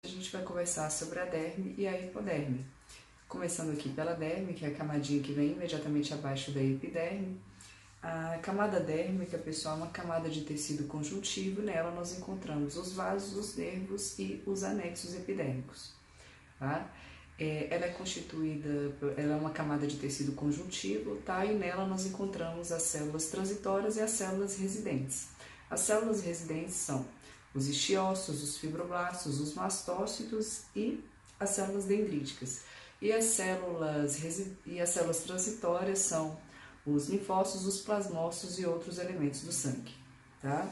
A gente vai conversar sobre a derme e a hipoderme. Começando aqui pela derme, que é a camadinha que vem imediatamente abaixo da epiderme. A camada dérmica, pessoal, é uma camada de tecido conjuntivo. Nela nós encontramos os vasos, os nervos e os anexos epidérmicos. Tá? Ela é uma camada de tecido conjuntivo, tá? E nela nós encontramos as células transitórias e as células residentes. As células residentes são os estiócitos, os fibroblastos, os mastócitos e as células dendríticas. E as células transitórias são os linfócitos, os plasmócitos e outros elementos do sangue, tá?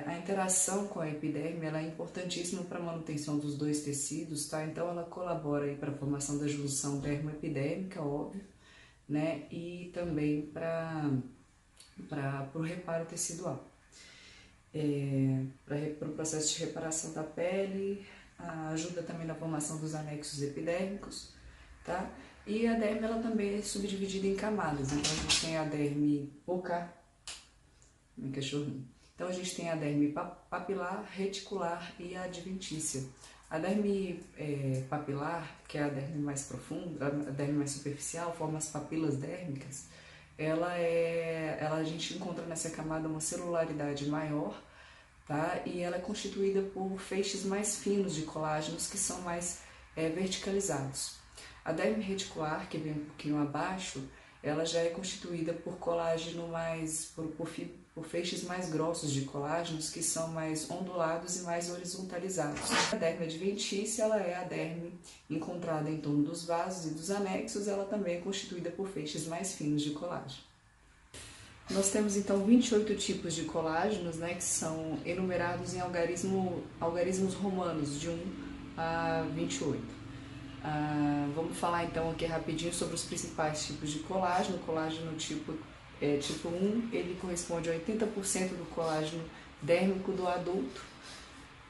A interação com a epiderme ela é importantíssima para a manutenção dos dois tecidos, tá? Então ela colabora para a formação da junção dermoepidérmica, óbvio, né? E também para o reparo tecidual. Para o processo de reparação da pele, ajuda também na formação dos anexos epidérmicos, tá? E a derme ela também é subdividida em camadas, então a gente tem a derme meu cachorrinho. Então a gente tem a derme papilar, reticular e a adventícia. A derme papilar, que é a derme mais profunda, a derme mais superficial, forma as papilas dérmicas. A gente encontra nessa camada uma celularidade maior, tá? E ela é constituída por feixes mais finos de colágenos que são mais verticalizados. A derme reticular, que vem um pouquinho abaixo, ela já é constituída por colágeno por feixes mais grossos de colágenos que são mais ondulados e mais horizontalizados. A derme adventícia ela é a derme encontrada em torno dos vasos e dos anexos, ela também é constituída por feixes mais finos de colágeno. Nós temos então 28 tipos de colágenos, né, que são enumerados em algarismos romanos de 1 a 28. Vamos falar então aqui rapidinho sobre os principais tipos de colágeno. O colágeno tipo 1, ele corresponde a 80% do colágeno dérmico do adulto,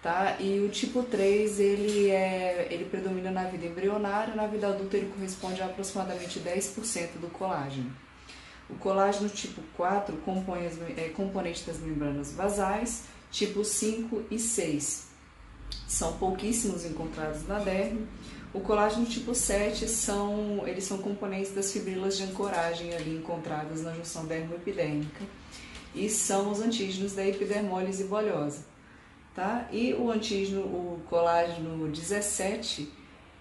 tá? E o tipo 3, ele predomina na vida embrionária, na vida adulta ele corresponde a aproximadamente 10% do colágeno. O colágeno tipo 4 compõe componentes das membranas basais, tipo 5 e 6. São pouquíssimos encontrados na derme. O colágeno tipo 7 eles são componentes das fibrilas de ancoragem ali encontradas na junção dermoepidérmica e são os antígenos da epidermólise bolhosa, tá? E o colágeno 17,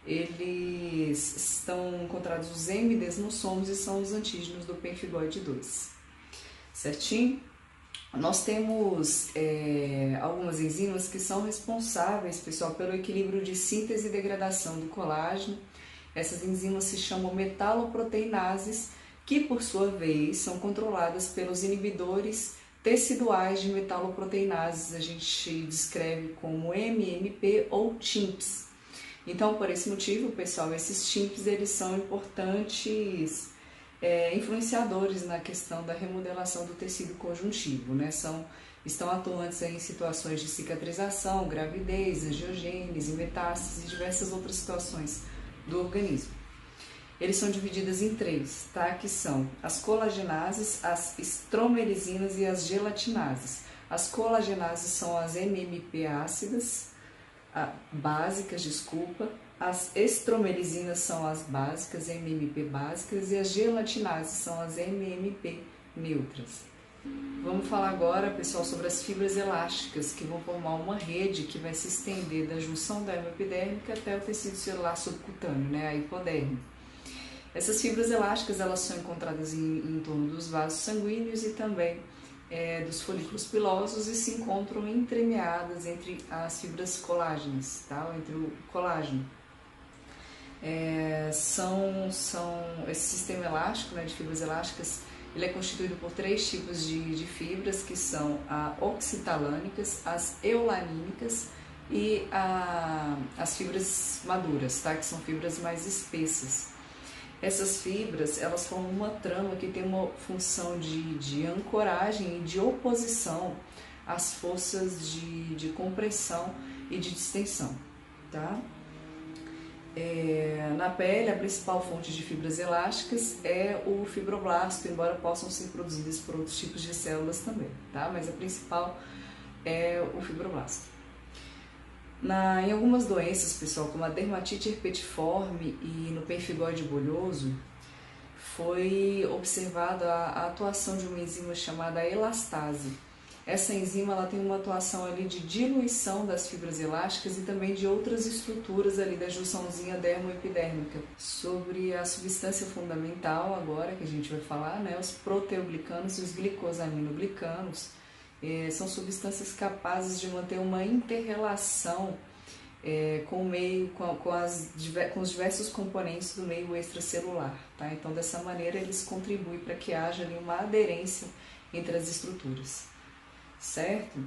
eles estão encontrados os hemidesmossomos e são os antígenos do pemfigoide 2, certinho? Nós temos algumas enzimas que são responsáveis, pessoal, pelo equilíbrio de síntese e degradação do colágeno. Essas enzimas se chamam metaloproteinases, que por sua vez são controladas pelos inibidores teciduais de metaloproteinases. A gente descreve como MMP ou TIMPs. Então, por esse motivo, pessoal, esses TIMPs eles são importantes influenciadores na questão da remodelação do tecido conjuntivo, né? Estão atuantes em situações de cicatrização, gravidez, angiogênese, metástase e diversas outras situações do organismo. Eles são divididos em 3, tá? Que são as colagenases, as estromerisinas e as gelatinases. As colagenases são as MMP ácidas, básicas, as estromerisinas são as básicas, MMP básicas, e as gelatinases são as MMP neutras. Vamos falar agora, pessoal, sobre as fibras elásticas, que vão formar uma rede que vai se estender da junção dermoepidérmica até o tecido celular subcutâneo, né, a hipoderme. Essas fibras elásticas elas são encontradas em torno dos vasos sanguíneos e também dos folículos pilosos e se encontram entremeadas entre as fibras colágenas, tá? Entre o colágeno. Esse sistema elástico, né, de fibras elásticas, ele é constituído por 3 tipos de fibras, que são as oxitalânicas, as eulanínicas e as fibras maduras, tá? Que são fibras mais espessas. Essas fibras, elas formam uma trama que tem uma função de ancoragem e de oposição às forças de compressão e de distensão, tá? Na pele, a principal fonte de fibras elásticas é o fibroblasto, embora possam ser produzidas por outros tipos de células também, tá? Mas a principal é o fibroblasto. Em algumas doenças, pessoal, como a dermatite herpetiforme e no pemphigoide bolhoso, foi observada a atuação de uma enzima chamada elastase. Essa enzima ela tem uma atuação ali de diluição das fibras elásticas e também de outras estruturas ali da junçãozinha dermoepidérmica. Sobre a substância fundamental agora que a gente vai falar, né, os proteoglicanos e os glicosaminoglicanos, são substâncias capazes de manter uma inter-relação com o meio, com os diversos componentes do meio extracelular, tá? Então, dessa maneira, eles contribuem para que haja ali uma aderência entre as estruturas, certo?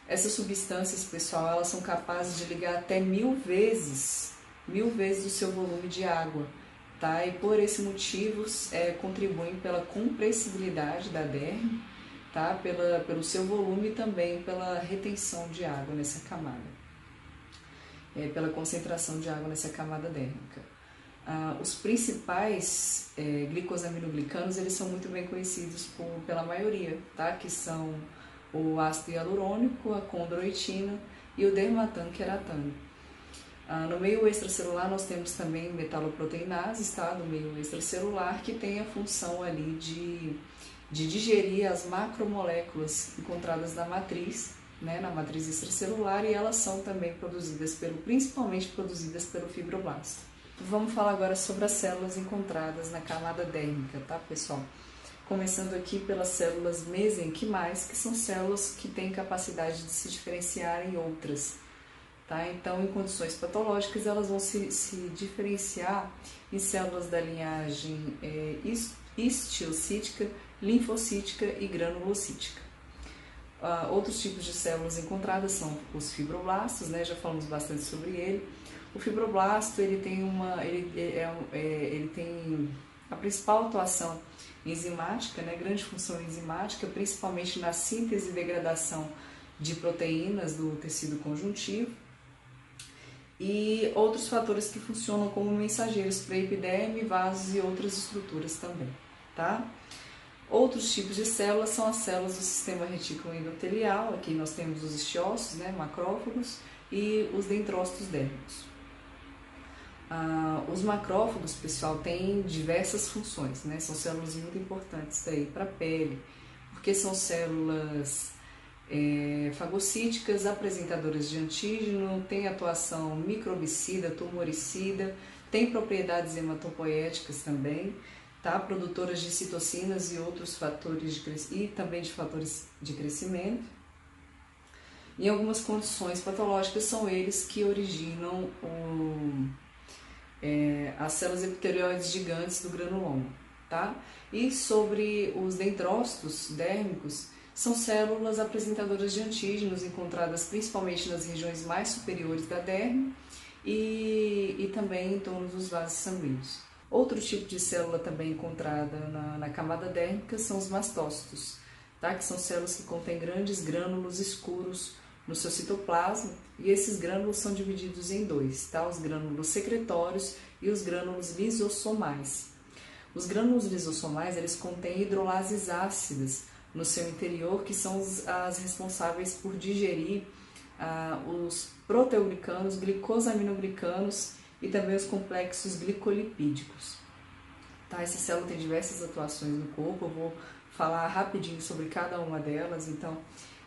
Essas substâncias, pessoal, elas são capazes de ligar até 1000 vezes o seu volume de água, tá? E por esse motivo, contribuem pela compressibilidade da derme, tá? Pelo seu volume e também pela retenção de água nessa camada. Pela concentração de água nessa camada dérmica. Os principais glicosaminoglicanos, eles são muito bem conhecidos pela maioria, tá? Que são o ácido hialurônico, a condroitina e o dermatanqueratano. No meio extracelular nós temos também metaloproteinases, tá? Do meio extracelular, que tem a função ali de digerir as macromoléculas encontradas na matriz, né, na matriz extracelular, e elas são também principalmente produzidas pelo fibroblasto. Vamos falar agora sobre as células encontradas na camada dérmica, tá, pessoal? Começando aqui pelas células mesenquimais, que são células que têm capacidade de se diferenciar em outras, tá? Então, em condições patológicas, elas vão se diferenciar em células da linhagem histiocítica, linfocítica e granulocítica. Outros tipos de células encontradas são os fibroblastos, né? Já falamos bastante sobre ele. O fibroblasto ele tem a principal atuação enzimática, né? Grande função enzimática, principalmente na síntese e degradação de proteínas do tecido conjuntivo, e outros fatores que funcionam como mensageiros para a epiderme, vasos e outras estruturas também, tá? Outros tipos de células são as células do sistema retículo endotelial. Aqui nós temos os estiócitos, né, macrófagos, e os dendrócitos dérmicos. Os macrófagos, pessoal, têm diversas funções, né? São células muito importantes para a pele, porque são células fagocíticas, apresentadoras de antígeno, têm atuação microbicida, tumoricida, têm propriedades hematopoéticas também, tá? Produtoras de citocinas e outros fatores e também de fatores de crescimento. Em algumas condições patológicas são eles que originam as células epitelioides gigantes do granuloma, tá? E sobre os dendrócitos dérmicos, são células apresentadoras de antígenos encontradas principalmente nas regiões mais superiores da derme e também em torno dos vasos sanguíneos. Outro tipo de célula também encontrada na camada dérmica são os mastócitos, tá? Que são células que contêm grandes grânulos escuros no seu citoplasma, e esses grânulos são divididos em dois, tá? Os grânulos secretórios e os grânulos lisossomais. Os grânulos lisossomais, eles contêm hidrolases ácidas no seu interior, que são as responsáveis por digerir os proteoglicanos, glicosaminoglicanos e também os complexos glicolipídicos. Tá? Essa célula tem diversas atuações no corpo, eu vou falar rapidinho sobre cada uma delas. Então,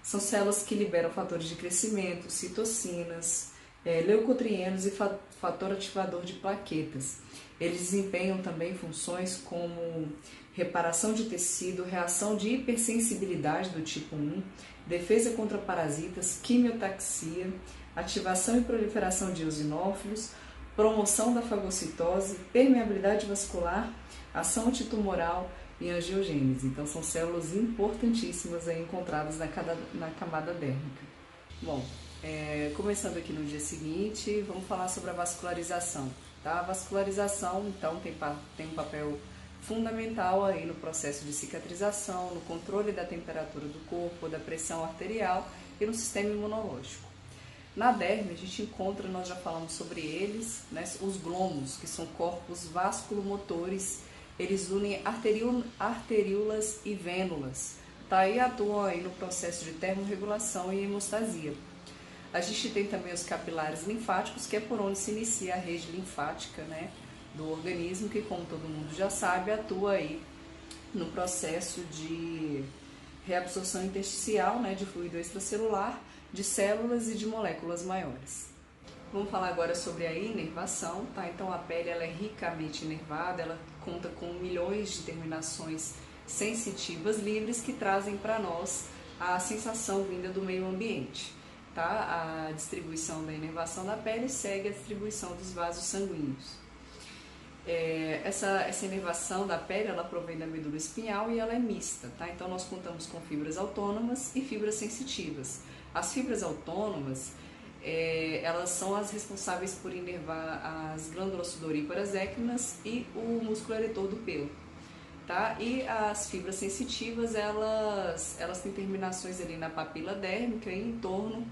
são células que liberam fatores de crescimento, citocinas, leucotrienos e fator ativador de plaquetas. Eles desempenham também funções como reparação de tecido, reação de hipersensibilidade do tipo 1, defesa contra parasitas, quimiotaxia, ativação e proliferação de eosinófilos, promoção da fagocitose, permeabilidade vascular, ação antitumoral e angiogênese. Então, são células importantíssimas aí encontradas na camada dérmica. Bom, começando aqui no dia seguinte, vamos falar sobre a vascularização. Tá? A vascularização, então, tem um papel fundamental aí no processo de cicatrização, no controle da temperatura do corpo, da pressão arterial e no sistema imunológico. Na derme, a gente encontra, nós já falamos sobre eles, né, os glomos, que são corpos vasculomotores. Eles unem arteríolas e vênulas, tá? E atuam aí no processo de termorregulação e hemostasia. A gente tem também os capilares linfáticos, que é por onde se inicia a rede linfática, né, do organismo, que, como todo mundo já sabe, atua aí no processo de reabsorção intersticial, né, de fluido extracelular, de células e de moléculas maiores. Vamos falar agora sobre a inervação, tá? Então a pele ela é ricamente inervada, ela conta com milhões de terminações sensitivas livres que trazem para nós a sensação vinda do meio ambiente, tá? A distribuição da inervação da pele segue a distribuição dos vasos sanguíneos. Essa inervação da pele ela provém da medula espinhal e ela é mista, tá? Então nós contamos com fibras autônomas e fibras sensitivas. As fibras autônomas elas são as responsáveis por inervar as glândulas sudoríparas équinas e o músculo eretor do pelo, tá? E as fibras sensitivas elas têm terminações ali na papila dérmica e em torno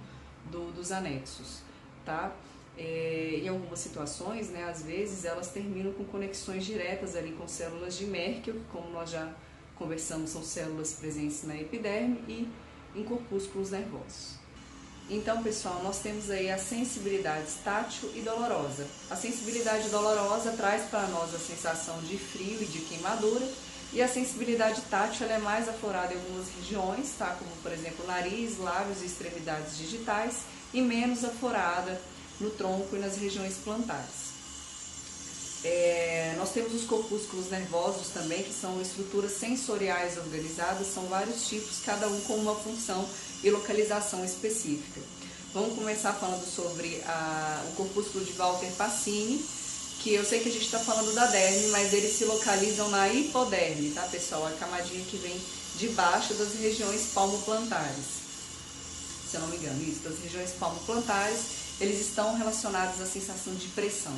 dos anexos, tá? Em algumas situações, né, às vezes elas terminam com conexões diretas ali com células de Merkel, como nós já conversamos, são células presentes na epiderme e em corpúsculos nervosos. Então, pessoal, nós temos aí a sensibilidade tátil e dolorosa. A sensibilidade dolorosa traz para nós a sensação de frio e de queimadura, e a sensibilidade tátil ela é mais aflorada em algumas regiões, tá? Como, por exemplo, nariz, lábios e extremidades digitais, e menos aflorada no tronco e nas regiões plantares. Nós temos os corpúsculos nervosos também, que são estruturas sensoriais organizadas, são vários tipos, cada um com uma função e localização específica. Vamos começar falando sobre o corpúsculo de Walter Pacini, que eu sei que a gente está falando da derme, mas eles se localizam na hipoderme, tá, pessoal? A camadinha que vem debaixo das regiões palmoplantares, se eu não me engano, isso, das regiões palmoplantares, eles estão relacionados à sensação de pressão,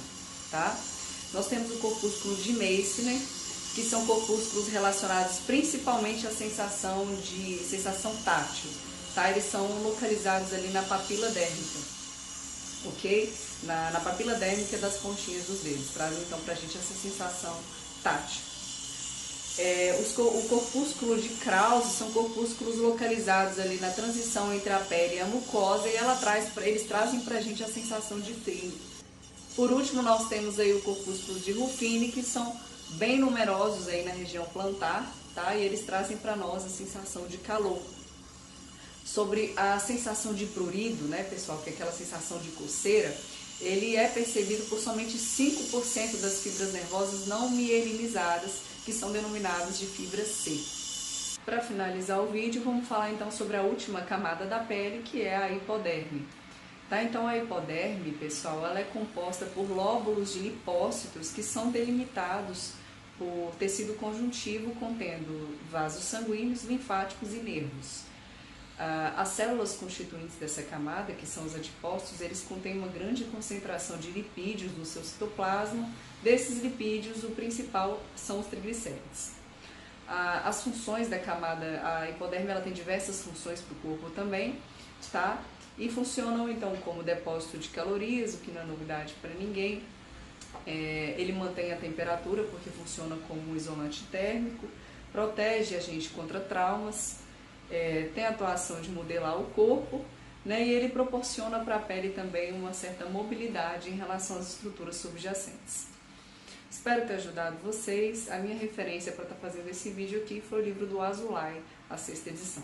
tá? Nós temos o corpúsculo de Meissner, que são corpúsculos relacionados principalmente à sensação tátil, tá? Eles são localizados ali na papila dérmica, ok? Na papila dérmica das pontinhas dos dedos, trazem então pra gente essa sensação tátil. O corpúsculo de Krause são corpúsculos localizados ali na transição entre a pele e a mucosa, e eles trazem pra gente a sensação de frio. Por último, nós temos aí o corpúsculo de Ruffini, que são bem numerosos aí na região plantar, tá? E eles trazem para nós a sensação de calor. Sobre a sensação de prurido, né, pessoal, que é aquela sensação de coceira, ele é percebido por somente 5% das fibras nervosas não mielinizadas, que são denominadas de fibra C. Para finalizar o vídeo, vamos falar então sobre a última camada da pele, que é a hipoderme. Tá? Então a hipoderme, pessoal, ela é composta por lóbulos de lipócitos que são delimitados por tecido conjuntivo contendo vasos sanguíneos, linfáticos e nervos. As células constituintes dessa camada, que são os adipócitos, eles contêm uma grande concentração de lipídios no seu citoplasma. Desses lipídios, o principal são os triglicérides. As funções da camada, a hipoderme ela tem diversas funções para o corpo também, tá? E funcionam então como depósito de calorias, o que não é novidade para ninguém. Ele mantém a temperatura porque funciona como um isolante térmico, protege a gente contra traumas, tem a atuação de modelar o corpo, né, e ele proporciona para a pele também uma certa mobilidade em relação às estruturas subjacentes. Espero ter ajudado vocês. A minha referência para estar fazendo esse vídeo aqui foi o livro do Azoulay, a 6ª edição.